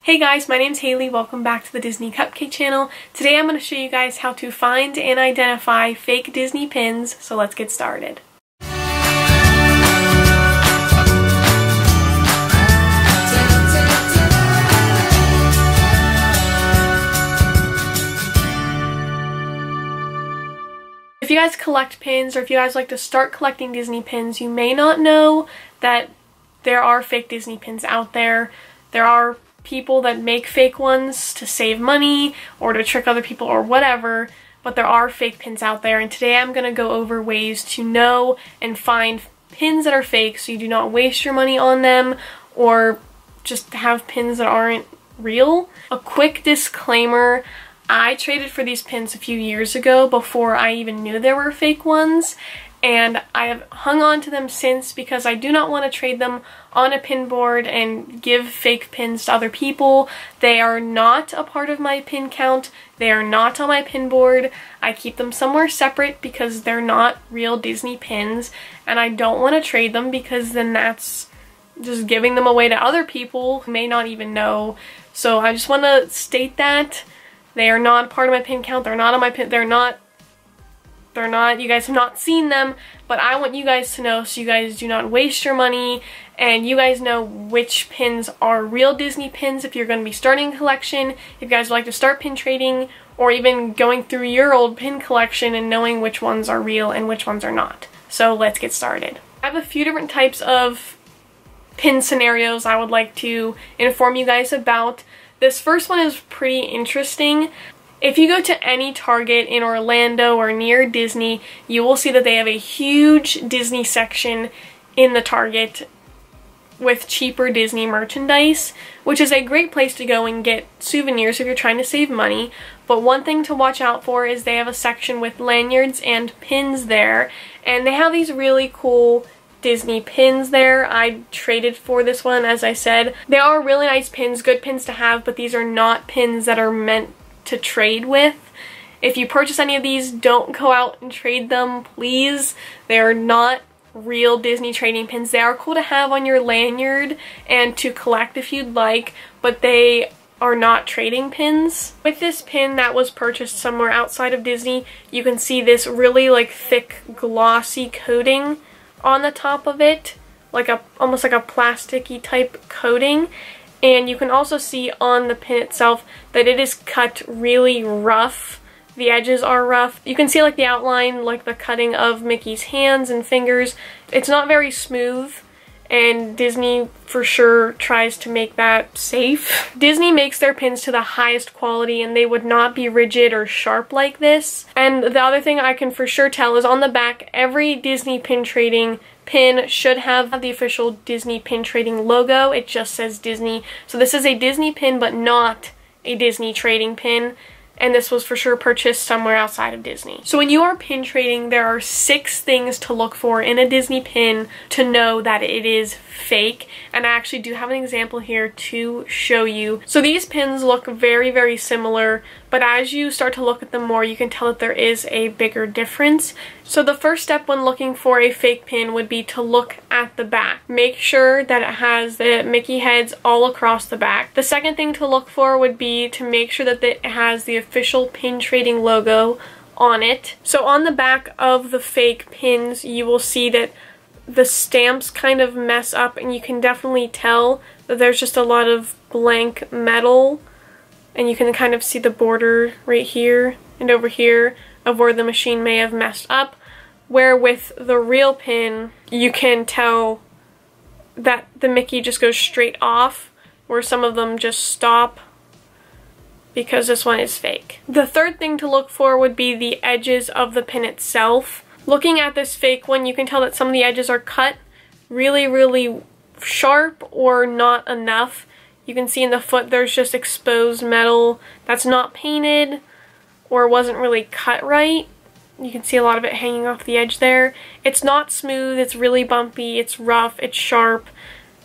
Hey guys, my name's Haley. Welcome back to the Disney Cupcake channel. Today I'm going to show you guys how to find and identify fake Disney pins, so let's get started. If you guys collect pins, or if you guys like to start collecting Disney pins, you may not know that there are fake Disney pins out there. There are people that make fake ones to save money or to trick other people or whatever, but there are fake pins out there, and today I'm going to go over ways to know and find pins that are fake so you do not waste your money on them or just have pins that aren't real. A quick disclaimer, I traded for these pins a few years ago before I even knew there were fake ones, and I have hung on to them since because I do not want to trade them on a pin board and give fake pins to other people. They are not a part of my pin count. They are not on my pin board. I keep them somewhere separate because they're not real Disney pins, and I don't want to trade them because then that's just giving them away to other people who may not even know. So I just want to state that they are not part of my pin count. They're not on my pin. They're not, you guys have not seen them, but I want you guys to know so you guys do not waste your money and you guys know which pins are real Disney pins if you're going to be starting a collection, if you guys would like to start pin trading, or even going through your old pin collection and knowing which ones are real and which ones are not. So let's get started. I have a few different types of pin scenarios I would like to inform you guys about. This first one is pretty interesting. If you go to any Target in Orlando or near Disney, you will see that they have a huge Disney section in the Target with cheaper Disney merchandise, which is a great place to go and get souvenirs if you're trying to save money. But one thing to watch out for is they have a section with lanyards and pins there, and they have these really cool Disney pins there. I traded for this one, as I said. They are really nice pins, good pins to have, but these are not pins that are meant to trade with. If you purchase any of these, don't go out and trade them, please. They are not real Disney trading pins. They are cool to have on your lanyard and to collect if you'd like, but they are not trading pins. With this pin that was purchased somewhere outside of Disney, you can see this really thick glossy coating on the top of it, almost like a plasticky type coating. And you can also see on the pin itself that it is cut really rough. The edges are rough. You can see the outline, the cutting of Mickey's hands and fingers. It's not very smooth, and Disney for sure tries to make that safe. Disney makes their pins to the highest quality, and they would not be rigid or sharp like this. And the other thing I can for sure tell is on the back, every Disney pin trading pin should have the official Disney pin trading logo. It just says Disney. So this is a Disney pin, but not a Disney trading pin. And this was for sure purchased somewhere outside of Disney. So when you are pin trading, there are 6 things to look for in a Disney pin to know that it is fake. And I actually do have an example here to show you. So these pins look very, very similar, but as you start to look at them more, you can tell that there is a bigger difference. So the first step when looking for a fake pin would be to look at the back. Make sure that it has the Mickey heads all across the back. The second thing to look for would be to make sure that it has the official pin trading logo on it. So on the back of the fake pins, you will see that the stamps kind of mess up, and you can definitely tell that there's just a lot of blank metal, and you can kind of see the border right here and over here of where the machine may have messed up, where with the real pin you can tell that the Mickey just goes straight off, where some of them just stop because this one is fake. The third thing to look for would be the edges of the pin itself. Looking at this fake one, you can tell that some of the edges are cut really, really sharp or not enough. You can see in the foot there's just exposed metal that's not painted or wasn't really cut right. You can see a lot of it hanging off the edge there. It's not smooth, it's really bumpy, it's rough, it's sharp.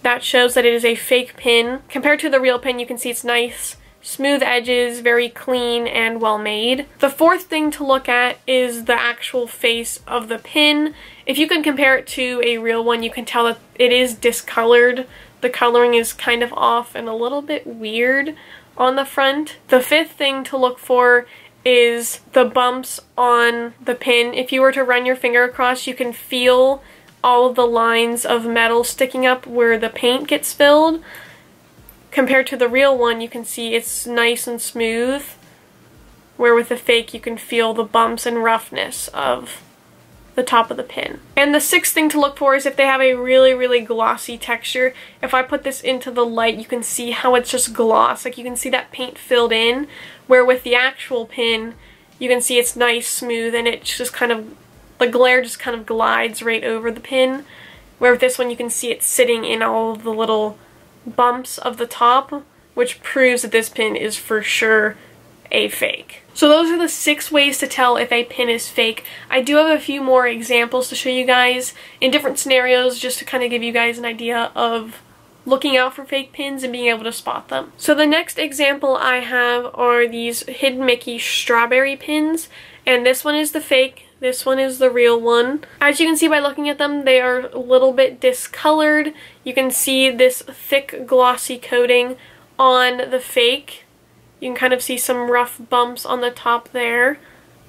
That shows that it is a fake pin. Compared to the real pin, you can see it's nice, smooth edges, very clean and well made. The fourth thing to look at is the actual face of the pin. If you can compare it to a real one, you can tell that it is discolored the coloring is kind of off and a little bit weird on the front. The fifth thing to look for is the bumps on the pin. If you were to run your finger across, you can feel all of the lines of metal sticking up where the paint gets filled. Compared to the real one, you can see it's nice and smooth, where with the fake you can feel the bumps and roughness of the top of the pin. And the sixth thing to look for is if they have a really, really glossy texture. If I put this into the light, you can see how it's just gloss. Like, you can see that paint filled in, where with the actual pin, you can see it's nice, smooth, and it's just kind of, the glare just kind of glides right over the pin. Where with this one, you can see it sitting in all of the little bumps of the top, which proves that this pin is for sure a fake. So those are the 6 ways to tell if a pin is fake. I do have a few more examples to show you guys in different scenarios, just to kind of give you guys an idea of looking out for fake pins and being able to spot them. So the next example I have are these Hidden Mickey strawberry pins, and this one is the fake, this one is the real one. As you can see by looking at them, they are a little bit discolored. You can see this thick glossy coating on the fake. You can kind of see some rough bumps on the top there.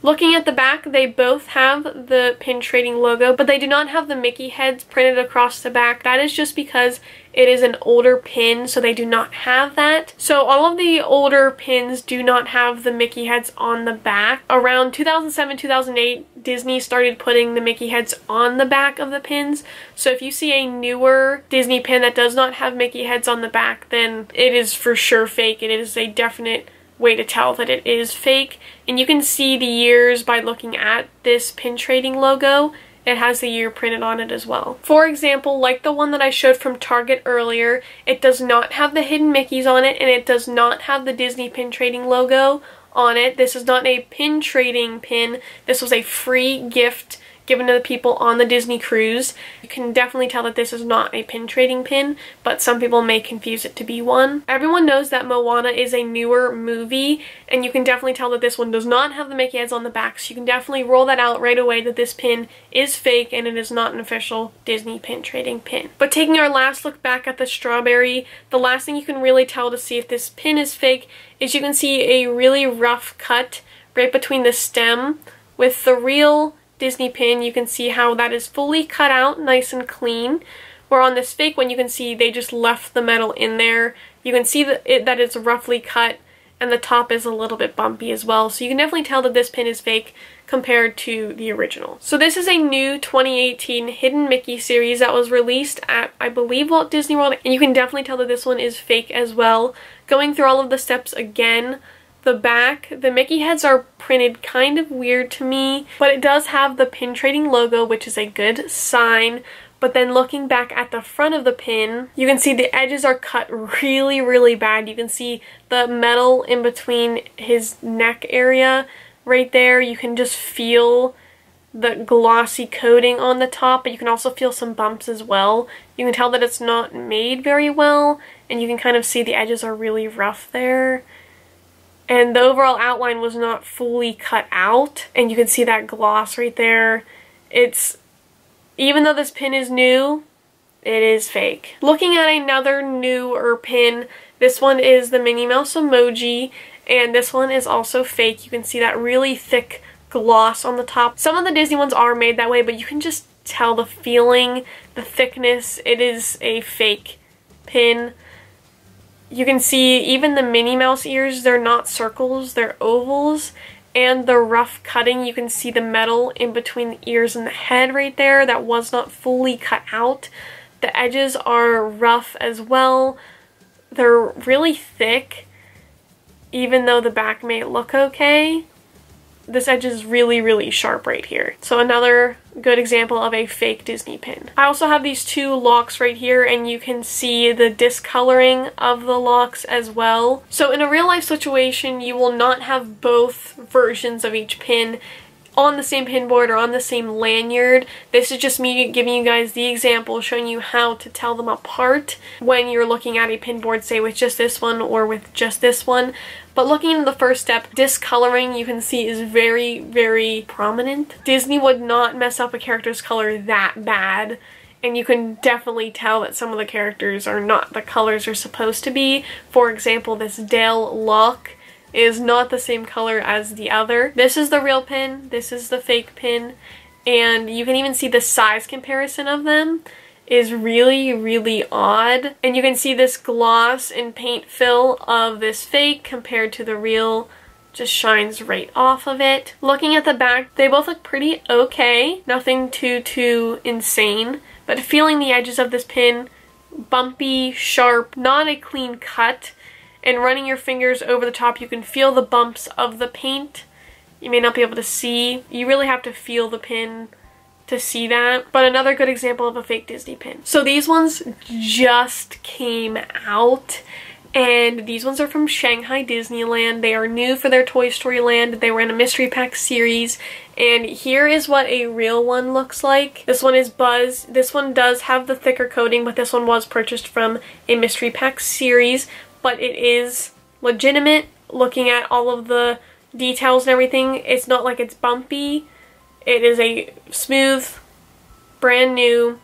Looking at the back, they both have the pin trading logo, but they do not have the Mickey heads printed across the back. That is just because it is an older pin, so they do not have that. So all of the older pins do not have the Mickey heads on the back. Around 2007-2008, Disney started putting the Mickey heads on the back of the pins. So if you see a newer Disney pin that does not have Mickey heads on the back, then it is for sure fake. It is a definite way to tell that it is fake. And you can see the years by looking at this pin trading logo. It has the year printed on it as well. For example, like the one that I showed from Target earlier, it does not have the hidden Mickeys on it, and it does not have the Disney pin trading logo on it. This is not a pin trading pin. This was a free gift given to the people on the Disney cruise. You can definitely tell that this is not a pin trading pin, but some people may confuse it to be one. Everyone knows that Moana is a newer movie, and you can definitely tell that this one does not have the Mickey heads on the back, so you can definitely roll that out right away that this pin is fake and it is not an official Disney pin trading pin. But taking our last look back at the strawberry, the last thing you can really tell to see if this pin is fake is you can see a really rough cut right between the stem. With the real Disney pin, you can see how that is fully cut out, nice and clean. Where on this fake one, you can see they just left the metal in there. You can see that it's roughly cut, and the top is a little bit bumpy as well. So you can definitely tell that this pin is fake compared to the original. So this is a new 2018 Hidden Mickey series that was released at, I believe, Walt Disney World, and you can definitely tell that this one is fake as well. Going through all of the steps again, the back, the Mickey heads are printed kind of weird to me, but it does have the pin trading logo, which is a good sign. But then looking back at the front of the pin, you can see the edges are cut really, really bad. You can see the metal in between his neck area right there. You can just feel the glossy coating on the top, but you can also feel some bumps as well. You can tell that it's not made very well, and you can kind of see the edges are really rough there. And the overall outline was not fully cut out, and you can see that gloss right there. Even though this pin is new, it is fake. Looking at another newer pin, this one is the Minnie Mouse emoji, and this one is also fake. You can see that really thick gloss on the top. Some of the Disney ones are made that way, but you can just tell the feeling, the thickness. It is a fake pin. You can see even the Minnie Mouse ears, they're not circles, they're ovals. And the rough cutting, you can see the metal in between the ears and the head right there that was not fully cut out. The edges are rough as well. They're really thick, even though the back may look okay. This edge is really, really sharp right here. So another good example of a fake Disney pin. I also have these two locks right here, and you can see the discoloring of the locks as well. So in a real life situation, you will not have both versions of each pin on the same pin board or on the same lanyard. This is just me giving you guys the example, showing you how to tell them apart when you're looking at a pin board, say with just this one or with just this one. But looking into the first step, discoloring, you can see, is very, very prominent. Disney would not mess up a character's color that bad and you can definitely tell that some of the characters are not the colors are supposed to be. For example, this Dale lock is not the same color as the other. This is the real pin, this is the fake pin, and you can even see the size comparison of them is really, really odd. And you can see this gloss and paint fill of this fake compared to the real just shines right off of it. Looking at the back, they both look pretty okay. Nothing too insane. But feeling the edges of this pin, bumpy, sharp, not a clean cut. And running your fingers over the top, you can feel the bumps of the paint. You may not be able to see. You really have to feel the pin to see that. But another good example of a fake Disney pin. So these ones just came out. And these ones are from Shanghai Disneyland. They are new for their Toy Story Land. They were in a mystery pack series. And here is what a real one looks like. This one is Buzz. This one does have the thicker coating, but this one was purchased from a mystery pack series. But it is legitimate. Looking at all of the details and everything, it's not like it's bumpy. It is a smooth, brand new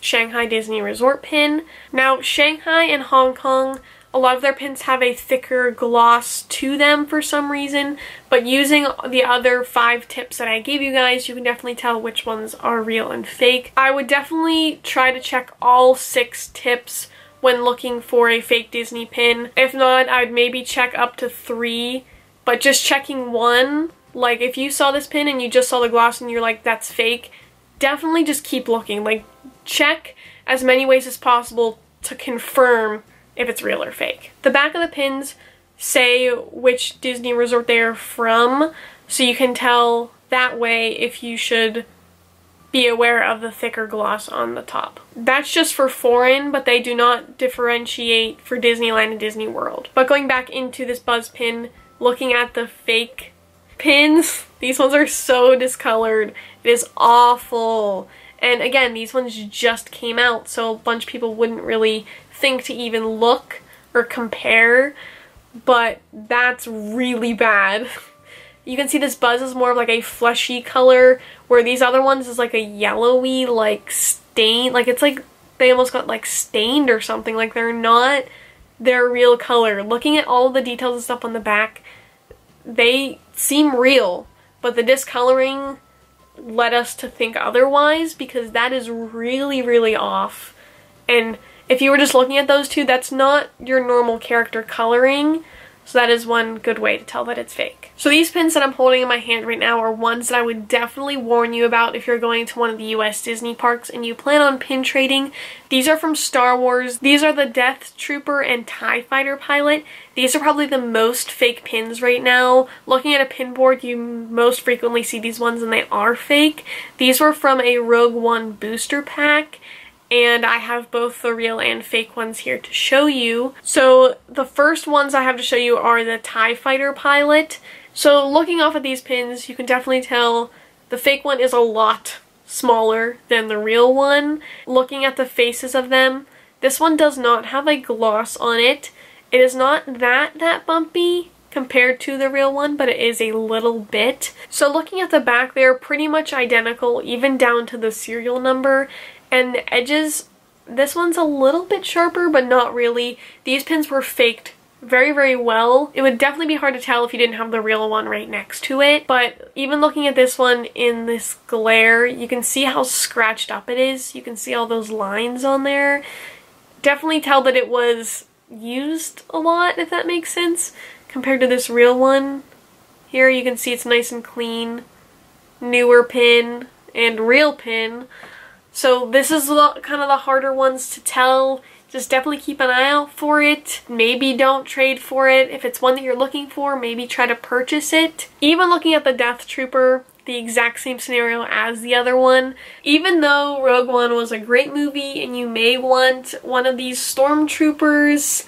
Shanghai Disney Resort pin. Now, Shanghai and Hong Kong, a lot of their pins have a thicker gloss to them for some reason, but using the other 5 tips that I gave you guys, you can definitely tell which ones are real and fake. I would definitely try to check all 6 tips when looking for a fake Disney pin. If not, I'd maybe check up to 3, but just checking 1, like if you saw this pin and you just saw the gloss and you're like, that's fake, definitely just keep looking. Like, check as many ways as possible to confirm if it's real or fake. The back of the pins say which Disney resort they are from, so you can tell that way if you should be aware of the thicker gloss on the top. That's just for foreign, but they do not differentiate for Disneyland and Disney World. But going back into this Buzz pin, looking at the fake pins, these ones are so discolored. It is awful. And again, these ones just came out, so a bunch of people wouldn't really think to even look or compare, but that's really bad. You can see this Buzz is more of like a fleshy color, where these other ones is like a yellowy, like stain, like it's like they almost got like stained or something, like they're not their real color. Looking at all the details and stuff on the back, they seem real, but the discoloring led us to think otherwise, because that is really, really off. And if you were just looking at those two, that's not your normal character coloring, so that is one good way to tell that it's fake. So these pins that I'm holding in my hand right now are ones that I would definitely warn you about if you're going to one of the US Disney parks and you plan on pin trading. These are from Star Wars. These are the Death Trooper and TIE Fighter pilot. These are probably the most fake pins right now. Looking at a pin board, you most frequently see these ones and they are fake. These were from a Rogue One booster pack, and I have both the real and fake ones here to show you. So the first ones I have to show you are the TIE Fighter pilot. So looking off at these pins, you can definitely tell the fake one is a lot smaller than the real one. Looking at the faces of them, this one does not have a gloss on it. It is not that bumpy compared to the real one, but it is a little bit. So looking at the back, they're pretty much identical, even down to the serial number. And the edges, this one's a little bit sharper, but not really. These pins were faked very, very well. It would definitely be hard to tell if you didn't have the real one right next to it. But even looking at this one in this glare, you can see how scratched up it is. You can see all those lines on there. Definitely tell that it was used a lot, if that makes sense, compared to this real one. Here you can see it's nice and clean, newer pin and real pin. So this is kind of the harder ones to tell. Just definitely keep an eye out for it. Maybe don't trade for it. If it's one that you're looking for, maybe try to purchase it. Even looking at the Death Trooper, the exact same scenario as the other one. Even though Rogue One was a great movie and you may want one of these stormtroopers,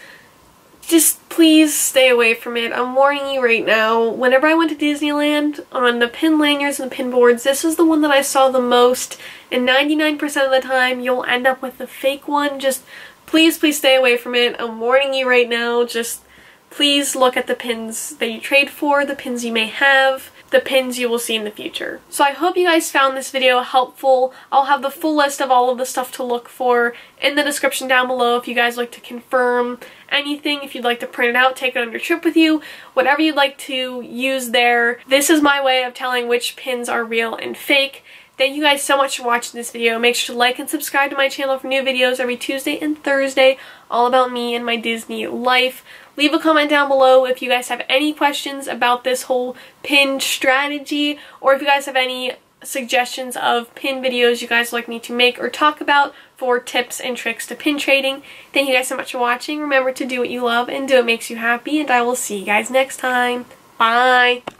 just please stay away from it. I'm warning you right now. Whenever I went to Disneyland, on the pin lanyards and the pin boards, this is the one that I saw the most, and 99% of the time you'll end up with the fake one. Just please stay away from it. I'm warning you right now. Just please look at the pins that you trade for, the pins you may have. the pins you will see in the future. So I hope you guys found this video helpful. I'll have the full list of all of the stuff to look for in the description down below if you guys like to confirm anything, if you'd like to print it out, take it on your trip with you, whatever you'd like to use there. This is my way of telling which pins are real and fake. Thank you guys so much for watching this video. Make sure to like and subscribe to my channel for new videos every Tuesday and Thursday, all about me and my Disney life. Leave a comment down below if you guys have any questions about this whole pin strategy, or if you guys have any suggestions of pin videos you guys like me to make or talk about for tips and tricks to pin trading. Thank you guys so much for watching. Remember to do what you love and do what makes you happy, and I will see you guys next time. Bye!